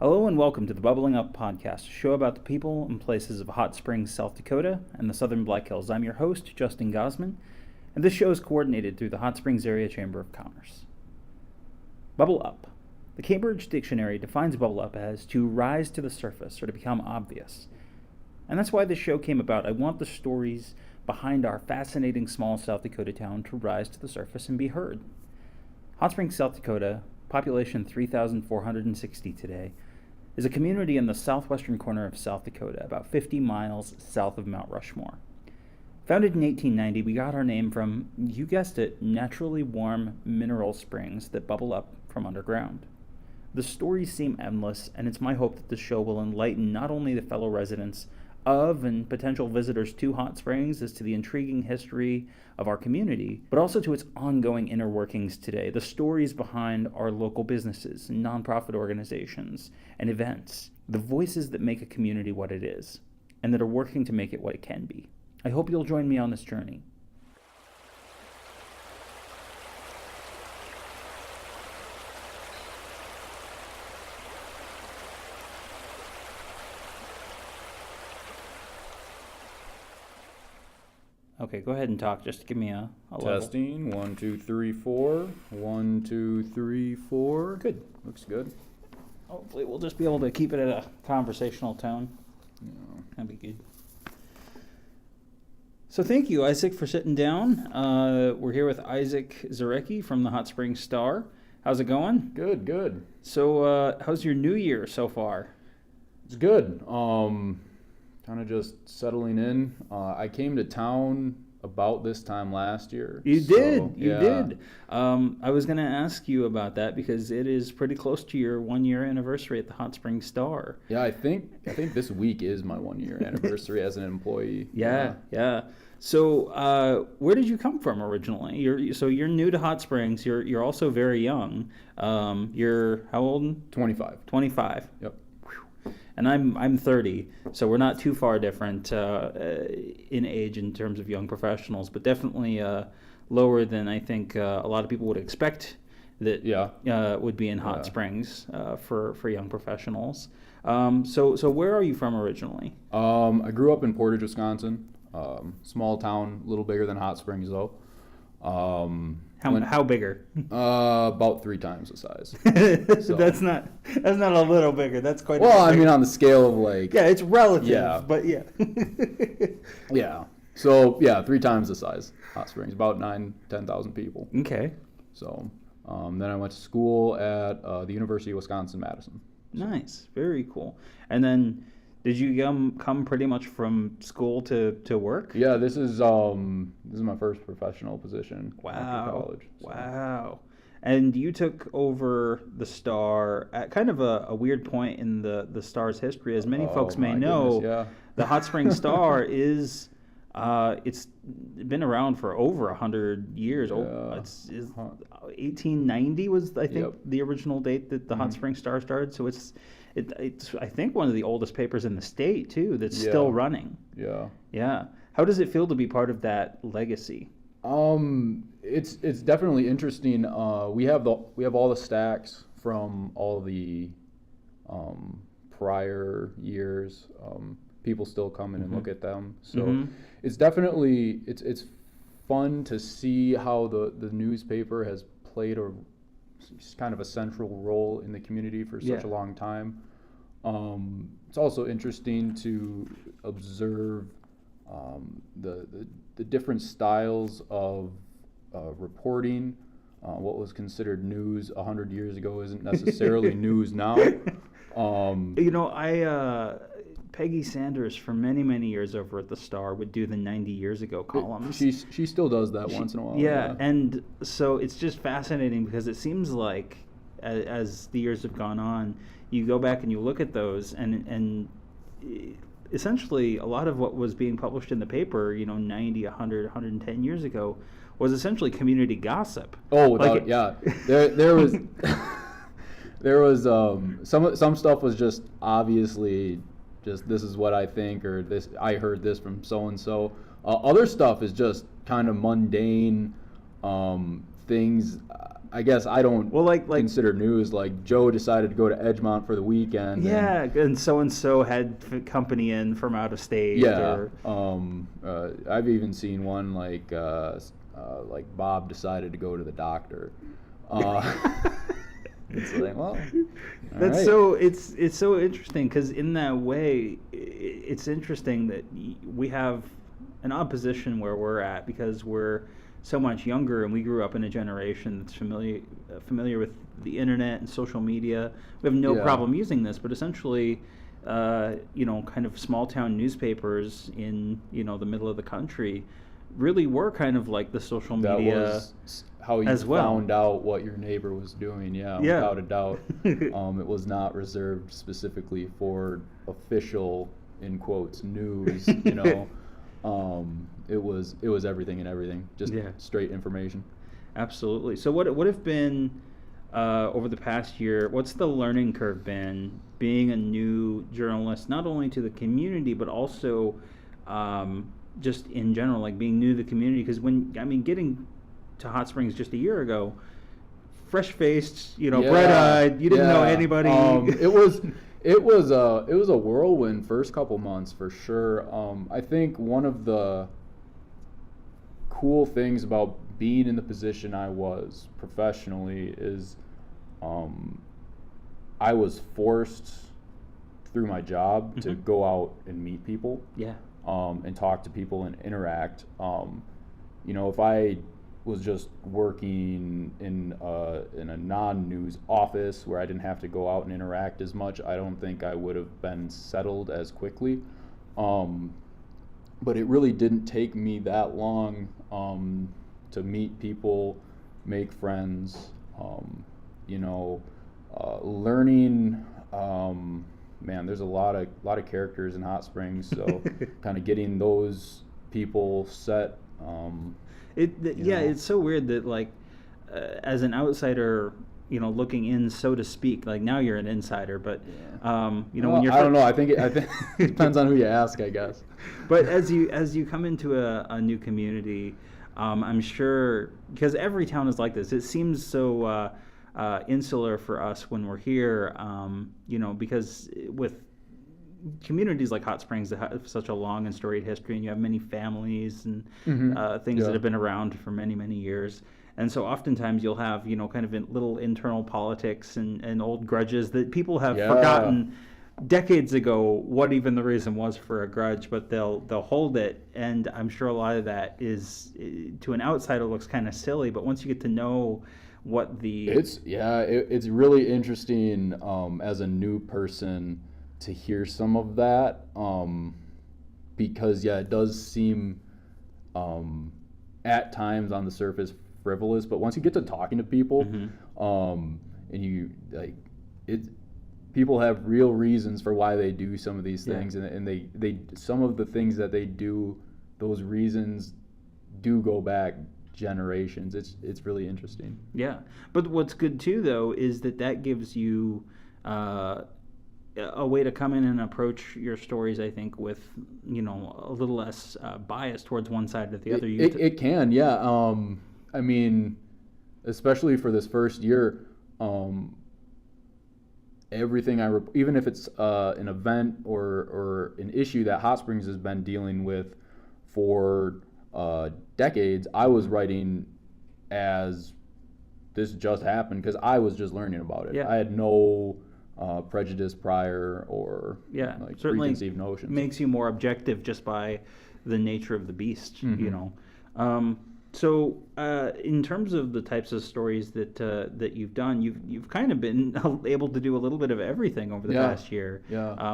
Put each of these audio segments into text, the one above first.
Hello and welcome to the Bubbling Up Podcast, a show about the people and places of Hot Springs, South Dakota, and the Southern Black Hills. I'm your host, Justin Gosman, and this show is coordinated through the Hot Springs Area Chamber of Commerce. Bubble Up. The Cambridge Dictionary defines bubble up as to rise to the surface or to become obvious. And that's why this show came about. I want the stories behind our fascinating small South Dakota town to rise to the surface and be heard. Hot Springs, South Dakota, population 3,460 today, is a community in the southwestern corner of South Dakota, about 50 miles south of Mount Rushmore. Founded in 1890, we got our name from, you guessed it, naturally warm mineral springs that bubble up from underground. The stories seem endless, and it's my hope that this show will enlighten not only the fellow residents of and potential visitors to Hot Springs as to the intriguing history of our community, but also to its ongoing inner workings today, the stories behind our local businesses, nonprofit organizations, and events, the voices that make a community what it is, and that are working to make it what it can be. I hope you'll join me on this journey. Okay, go ahead and talk. Just give me a level. Testing. 1, 2, 3, 4. 1, 2, 3, 4. Good. Looks good. Hopefully we'll just be able to keep it at a conversational tone. Yeah. That'd be good. So thank you, Isaac, for sitting down. We're here with Isaac Zarecki from the Hot Springs Star. How's it going? Good, good. So how's your new year so far? It's good. Kind of just settling in. I came to town about this time last year. You did. I was going to ask you about that because it is pretty close to your 1-year anniversary at the Hot Springs Star. Yeah, I think this week is my 1-year anniversary as an employee. Yeah. So where did you come from originally? You're new to Hot Springs. You're also very young. You're how old? 25. 25. Yep. And I'm 30, so we're not too far different in age in terms of young professionals, but definitely lower than I think a lot of people would expect that would be in Hot Springs for young professionals. So where are you from originally? I grew up in Portage, Wisconsin. Small town, a little bigger than Hot Springs though. How bigger? About 3 times the size. So. That's not a little bigger. That's quite. Well, I mean, on the scale of like. Yeah, it's relative. Yeah. But yeah. Yeah. So yeah, 3 times the size. Hot Springs, about 10,000 people. Okay. So then I went to school at the University of Wisconsin-Madison. Nice, very cool. And then, did you come pretty much from school to work? Yeah, this is my first professional position after college. So. Wow. And you took over the Star at kind of a weird point in the Star's history. As many folks may know, the Hot Springs Star is it's been around for over 100 years. Yeah. It's 1890 was, I think, the original date that the Hot Springs Star started. So it's I think one of the oldest papers in the state too that's still running. Yeah. How does it feel to be part of that legacy? It's definitely interesting. We have all the stacks from all the prior years. People still come in and look at them. So it's definitely it's fun to see how the newspaper has played kind of a central role in the community for such a long time. It's also interesting to observe the different styles of reporting. What was considered news 100 years ago isn't necessarily news now. Peggy Sanders for many years over at the Star would do the 90 years ago columns. She still does that once in a while. Yeah, and so it's just fascinating because it seems like as the years have gone on, you go back and you look at those and essentially a lot of what was being published in the paper, 90, 100, 110 years ago was essentially community gossip. Oh, there was there was some stuff was just obviously just this is what I think, or this I heard this from so and so. Other stuff is just kind of mundane things. I guess I don't like consider news. Like Joe decided to go to Edgemont for the weekend. Yeah, and so had company in from out of state. Yeah. I've even seen one like Bob decided to go to the doctor. It's like, well, that's right. so it's so interesting because in that way, it's interesting that we have an odd position where we're at because we're so much younger and we grew up in a generation that's familiar with the internet and social media. We have no problem using this, but essentially, kind of small town newspapers in the middle of the country really were kind of like the social media. That was how you found out what your neighbor was doing. Yeah, without a doubt. It was not reserved specifically for official, in quotes, news. It was everything and everything, just straight information. Absolutely. So what have been over the past year? What's the learning curve been being a new journalist, not only to the community but also just in general, like being new to the community? Because getting to Hot Springs just a year ago, fresh-faced, bright-eyed, you didn't know anybody. It was a whirlwind first couple months for sure. I think one of the cool things about being in the position I was professionally is I was forced through my job to go out and meet people. Yeah. And talk to people and interact. If I was just working in a non-news office where I didn't have to go out and interact as much, I don't think I would have been settled as quickly. But it really didn't take me that long to meet people, make friends, learning. Man, there's a lot of characters in Hot Springs, so kind of getting those people set. It's so weird that as an outsider, looking in, so to speak. Like now you're an insider, but when you're I don't know. I think it depends on who you ask, I guess. But as you come into a new community, I'm sure because every town is like this. It seems so. Insular for us when we're here, because with communities like Hot Springs that have such a long and storied history, and you have many families and things that have been around for many, many years. And so oftentimes you'll have, kind of little internal politics and old grudges that people have forgotten decades ago what even the reason was for a grudge, but they'll hold it. And I'm sure a lot of that is, to an outsider, looks kind of silly, but once you get to know what it's really interesting as a new person to hear some of that because it does seem at times on the surface frivolous, but once you get to talking to people and you people have real reasons for why they do some of these things, and they some of the things that they do, those reasons do go back generations. It's really interesting. Yeah, but what's good too, though, is that gives you a way to come in and approach your stories, I think, with a little less bias towards one side or the other. It can, yeah. Especially for this first year, everything even if it's an event or an issue that Hot Springs has been dealing with for decades, I was writing as this just happened because I was just learning about it. I had no prejudice prior or certainly preconceived notions. Makes you more objective just by the nature of the beast, So in terms of the types of stories that you've done, you've kind of been able to do a little bit of everything over the past year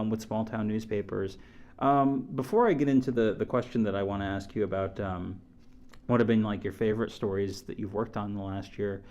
with small town newspapers. Before I get into the question that I want to ask you about what have been like your favorite stories that you've worked on in the last year,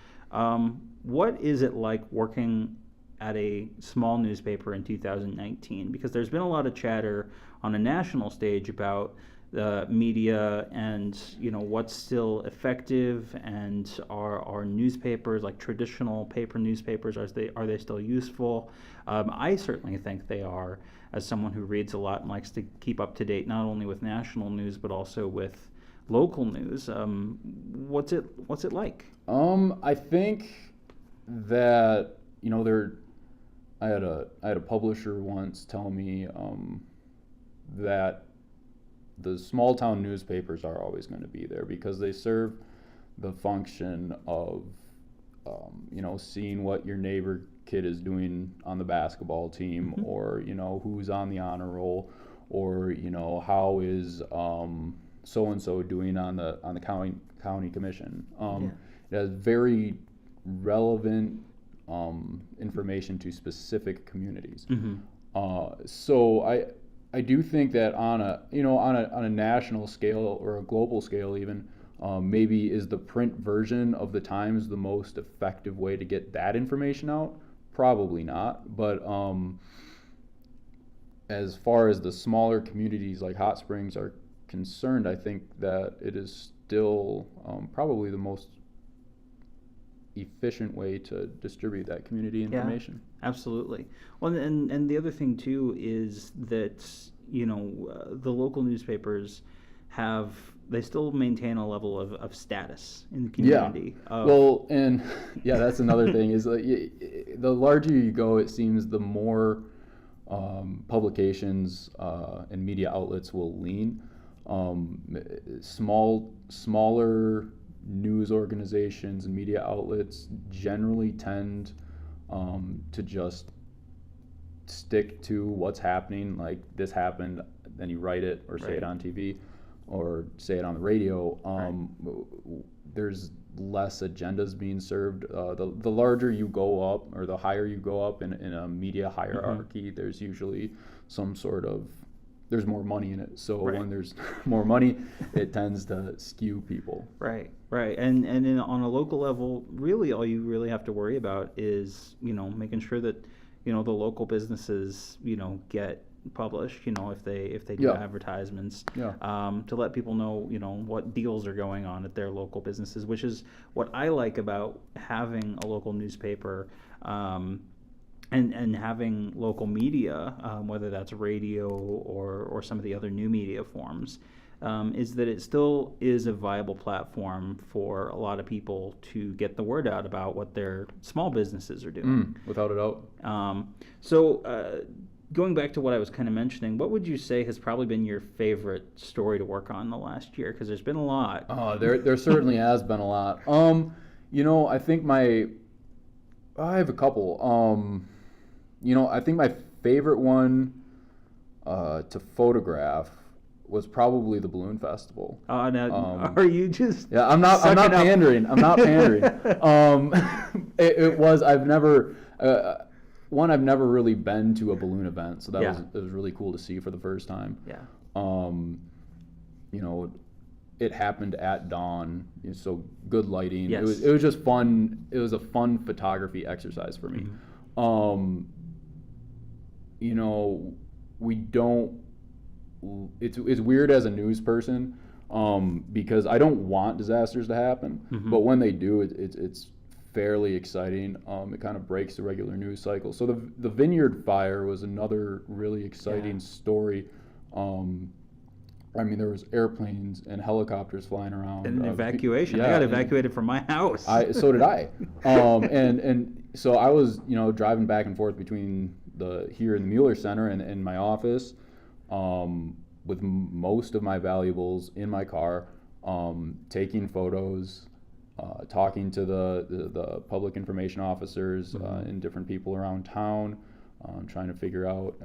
what is it like working at a small newspaper in 2019? Because there's been a lot of chatter on a national stage about the media and what's still effective, and are newspapers, like traditional paper newspapers, are they still useful? I certainly think they are, as someone who reads a lot and likes to keep up to date not only with national news but also with local news. What's it like? I think that I had a publisher once tell me that the small town newspapers are always going to be there because they serve the function of seeing what your neighbor kid is doing on the basketball team, Mm-hmm. or who's on the honor roll, or how is so and so doing on the county commission. It has very relevant information to specific communities. Mm-hmm. So I do think that on a national scale or a global scale even, maybe is the print version of the Times the most effective way to get that information out? Probably not. But as far as the smaller communities like Hot Springs are concerned, I think that it is still probably the most efficient way to distribute that community information. Yeah, absolutely. Well, and the other thing too is that the local newspapers they still maintain a level of status in the community. Yeah. Well, and yeah, that's another thing is the larger you go, it seems the more publications and media outlets will lean. Smaller news organizations and media outlets generally tend to just stick to what's happening, like this happened, then you write it or say Right. it on TV or say it on the radio. Right. There's less agendas being served. The larger you go up or the higher you go up in a media hierarchy, mm-hmm. there's usually some sort of there's more money in it. So right. when there's more money, it tends to skew people. Right. And on a local level, really all you really have to worry about is, making sure that, the local businesses, get published, if they do Yeah. advertisements, Yeah. To let people know, what deals are going on at their local businesses, which is what I like about having a local newspaper, and having local media, whether that's radio or some of the other new media forms, is that it still is a viable platform for a lot of people to get the word out about what their small businesses are doing. Without a doubt. So going back to what I was kind of mentioning, what would you say has probably been your favorite story to work on the last year? Because there's been a lot. There certainly has been a lot. I think I have a couple. I think my favorite one to photograph was probably the Balloon Festival. Now, are you just? Yeah, I'm not pandering. I'm not pandering. It was. I've never really been to a balloon event, so it was really cool to see for the first time. Yeah. It happened at dawn, so good lighting. Yes. It was just fun. It was a fun photography exercise for me. Mm-hmm. We don't. It's weird as a news person, because I don't want disasters to happen, mm-hmm. but when they do, it's fairly exciting. It kind of breaks the regular news cycle. So the Vineyard Fire was another really exciting story. There was airplanes and helicopters flying around. And evacuation. I got evacuated from my house. So did I. And so I was, driving back and forth between here in the Mueller Center and my office, with most of my valuables in my car, taking photos, talking to the public information officers, mm-hmm. and different people around town, trying to figure out.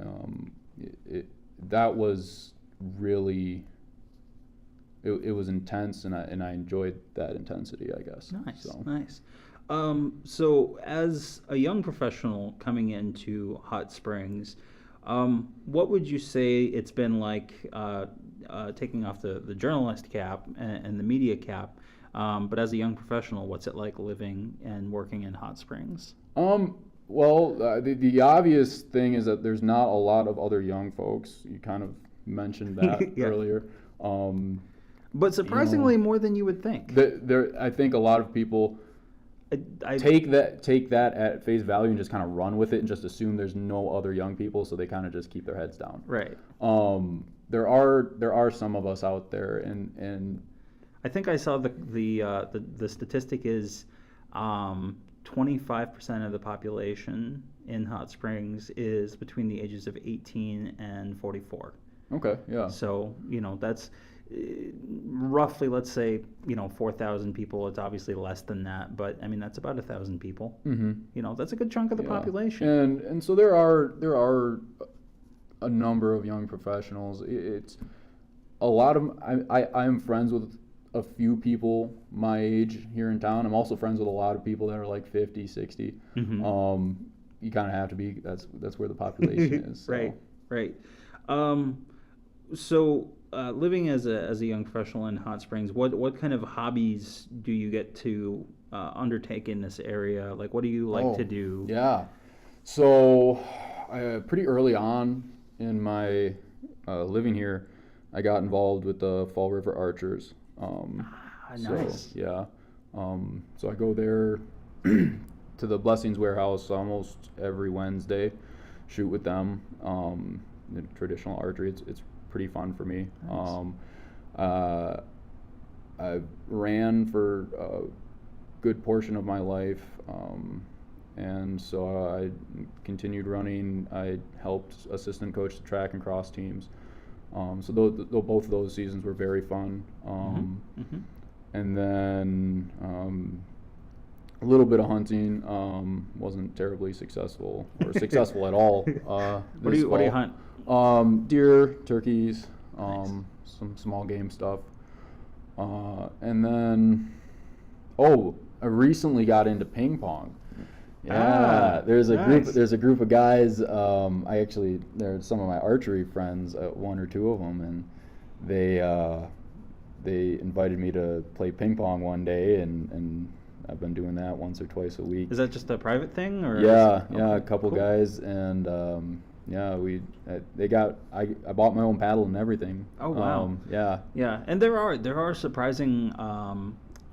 That was really. It was intense, and I enjoyed that intensity, I guess. Nice. So as a young professional coming into Hot Springs, what would you say it's been like, taking off the journalist cap and the media cap, but as a young professional, what's it like living and working in Hot Springs? Well, the obvious thing is that there's not a lot of other young folks. You kind of mentioned that yeah. earlier. But surprisingly more than you would think. I think a lot of people take that at face value and just kind of run with it and just assume there's no other young people, so they kind of just keep their heads down. Right. There are some of us out there, and I think I saw the statistic is 25% of the population in Hot Springs is between the ages of 18 and 44. Okay, yeah. So, that's roughly, let's say, 4,000 people. It's obviously less than that, but I mean, that's about 1,000 people. Mm-hmm. That's a good chunk of the population. And so there are a number of young professionals. It's a lot of I'm friends with a few people my age here in town. I'm also friends with a lot of people that are like 50, 60. Mm-hmm. You kind of have to be. That's where the population is. So. Right. So living as a young professional in Hot Springs, what kind of hobbies do you get to undertake in this area? Like, what do you like to do? Yeah. So pretty early on in my living here, I got involved with the Fall River Archers. Nice. So, yeah. So I go there to the Blessings Warehouse almost every Wednesday, shoot with them. The traditional archery, it's pretty fun for me. Nice. I ran for a good portion of my life, and so I continued running. I helped assistant coach the track and cross teams. So both of those seasons were very fun. And then a little bit of hunting. Wasn't terribly successful or successful at all. What do you hunt? Deer, turkeys, Nice. some small game stuff. And then, I recently got into ping pong. Yeah, there's a group of guys. They're some of my archery friends, one or two of them, and they invited me to play ping pong one day, and I've been doing that once or twice a week. Is that just a private thing, or? Yeah, Okay, a couple cool. guys, and I bought my own paddle and everything. Oh wow. Yeah, and there are surprising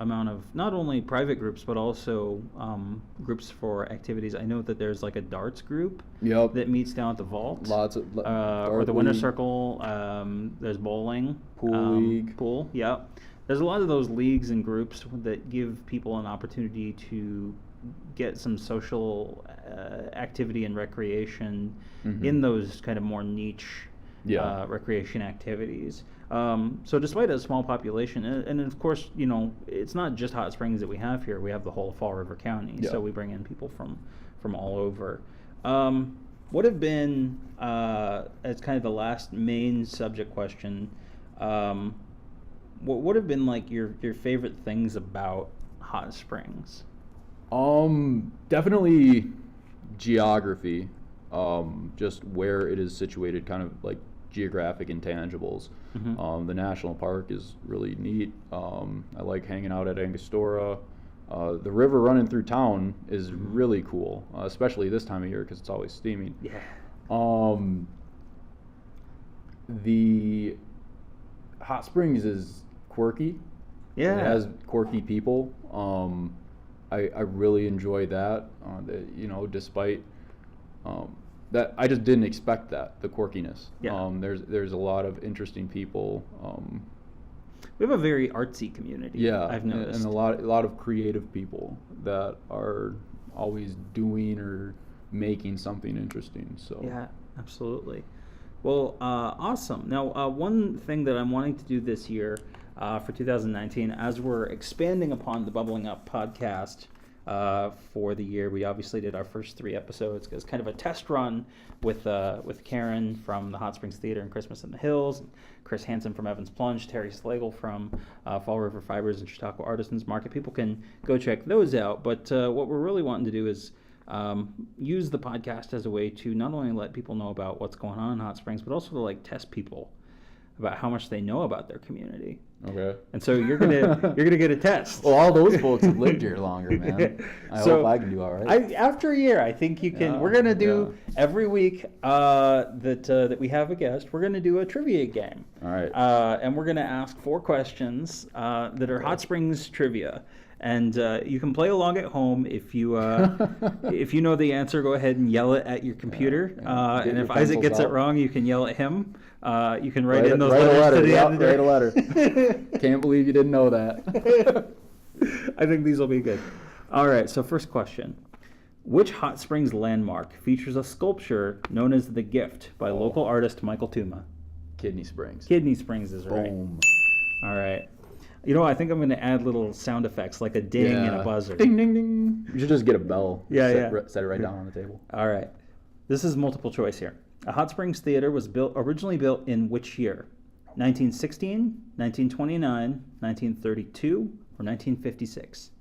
amount of not only private groups but also groups for activities. I know that there's like a darts group that meets down at the vault. Lots of or the Winter Circle. There's bowling, pool. Yeah, there's a lot of those leagues and groups that give people an opportunity to get some social activity and recreation in those kind of more niche recreation activities. So despite a small population, and of course, it's not just Hot Springs that we have here. We have the whole of Fall River County, so we bring in people from all over. What have been, as kind of the last main subject question, what have been like your favorite things about Hot Springs? Definitely geography. Just where it is situated, kind of like geographic intangibles. The national park is really neat. I like hanging out at Angostura. The river running through town is really cool, especially this time of year because it's always steaming. Yeah. The Hot Springs is quirky. Yeah. It has quirky people. I really enjoy that. Despite that, I just didn't expect the quirkiness. Yeah. There's a lot of interesting people. We have a very artsy community. Yeah, I've noticed, and a lot of creative people that are always doing or making something interesting. So yeah, absolutely. Well, awesome. Now, one thing that I'm wanting to do this year for 2019, as we're expanding upon the Bubbling Up podcast for the year, we obviously did our first 3 episodes as kind of a test run with Karen from the Hot Springs Theater and Christmas in the Hills, Chris Hansen from Evans Plunge, Terry Slagle from Fall River Fibers and Chautauqua Artisans Market. People can go check those out. But what we're really wanting to do is use the podcast as a way to not only let people know about what's going on in Hot Springs, but also to test people about how much they know about their community. Okay. And so you're gonna get a test. Well, all those folks have lived here longer, man. I hope I can do all right. After a year, I think you can. We're gonna do every week that we have a guest. We're gonna do a trivia game. All right. And we're gonna ask 4 questions that are Hot Springs trivia. And you can play along at home. If you if you know the answer, go ahead and yell it at your computer. And if Isaac gets it wrong, you can yell at him. You can write in those letters to the editor. Write a letter. Can't believe you didn't know that. I think these will be good. All right, so first question. Which hot springs landmark features a sculpture known as The Gift by local artist Michael Tuma? Kidney Springs. Kidney Springs is right. Boom. All right. You know, I think I'm going to add little sound effects like a ding and a buzzer. Ding, ding, ding. You should just get a bell. Yeah, Set it right down on the table. All right. This is multiple choice here. A hot springs theater was originally built in which year? 1916, 1929, 1932, or 1956?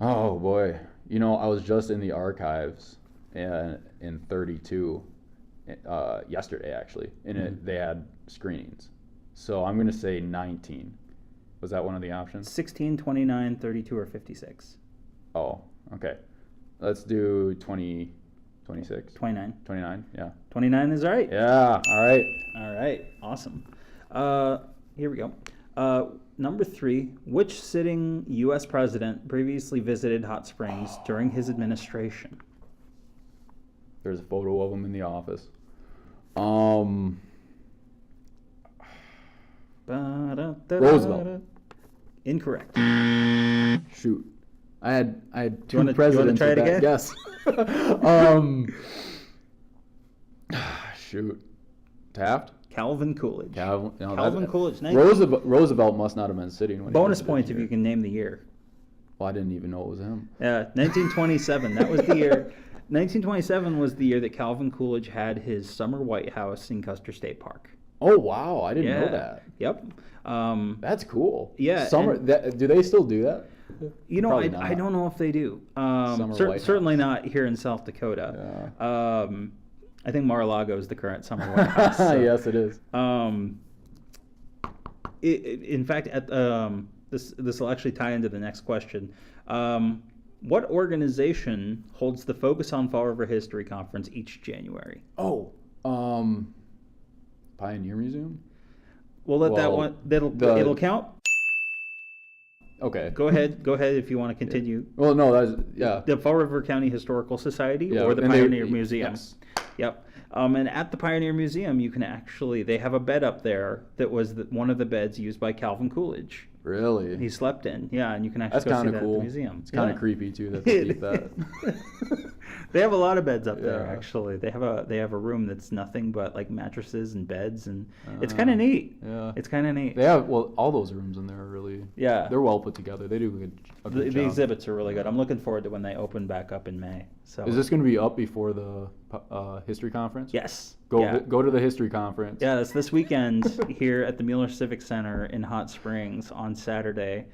Oh, boy. You know, I was just in the archives in 32 yesterday, actually, and they had screenings. So I'm going to say 19. Was that one of the options? 16, 29, 32, or 56? Oh, okay. Let's do 20, 26. 29. 29, yeah. 29 is right. Yeah, all right. All right, awesome. Here we go. Number 3, which sitting U.S. president previously visited Hot Springs during his administration? There's a photo of him in the office. Roosevelt. Incorrect. Shoot. I had two you wanna presidents try with it that guess. Shoot. Taft? Calvin Coolidge. Calvin Coolidge. Roosevelt must not have been sitting when Bonus he points if you can name the year. Well, I didn't even know it was him. 1927. That was the year. 1927 was the year that Calvin Coolidge had his summer White House in Custer State Park. Oh, wow. I didn't know that. Yep. That's cool. Yeah. Do they still do that? You know, I don't know if they do. Certainly not here in South Dakota. Yeah. I think Mar-a-Lago is the current summer White House. So, yes, it is. In fact, this will actually tie into the next question. What organization holds the Focus on Fall River History Conference each January? Oh, Pioneer Museum? We'll let that one. It'll count. Okay. Go ahead if you want to continue. Well, no, the Fall River County Historical Society or the Pioneer Museum. Yes. Yep. And at the Pioneer Museum, you can they have a bed up there that was one of the beds used by Calvin Coolidge. Really? He slept in. Yeah, and you can actually go see that at the museum. It's kind of creepy too that they keep that. They have a lot of beds up there actually. They have a room that's nothing but like mattresses and beds, and it's kind of neat. Yeah. It's kind of neat. They have all those rooms in there are really they're well put together. They do a good job. The exhibits are really good. I'm looking forward to when they open back up in May. So is this going to be up before the history conference? Yes. Go to the history conference. Yeah, that's this weekend here at the Mueller Civic Center in Hot Springs on Saturday.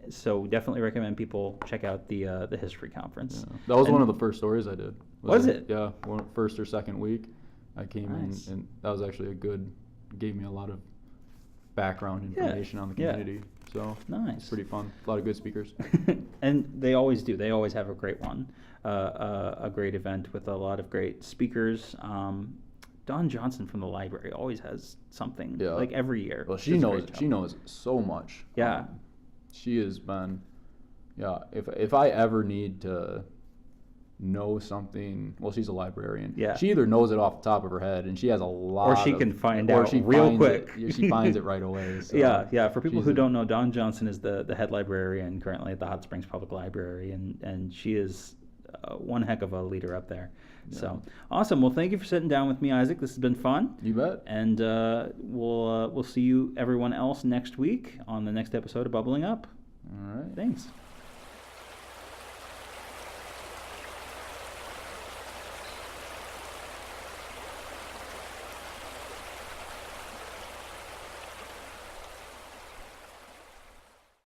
So definitely recommend people check out the history conference. Yeah. That was one of the first stories I did. Was it? Yeah, first or second week. I came in, and that was actually gave me a lot of background information on the community. So nice. It's pretty fun. A lot of good speakers. And they always do. They always have a great one, a great event with a lot of great speakers. Dawn Johnson from the library always has something like every year. Well, she knows so much. Yeah. She has been, if I ever need to know something, well, she's a librarian. Yeah. She either knows it off the top of her head, and she has a lot. Or she can find out real quick. She finds it right away. So yeah. For people who don't know, Dawn Johnson is the head librarian currently at the Hot Springs Public Library, and she is one heck of a leader up there. Yeah. So awesome. Well, thank you for sitting down with me, Isaac. This has been fun. You bet. And we'll see you everyone else next week on the next episode of Bubbling Up. All right. Thanks.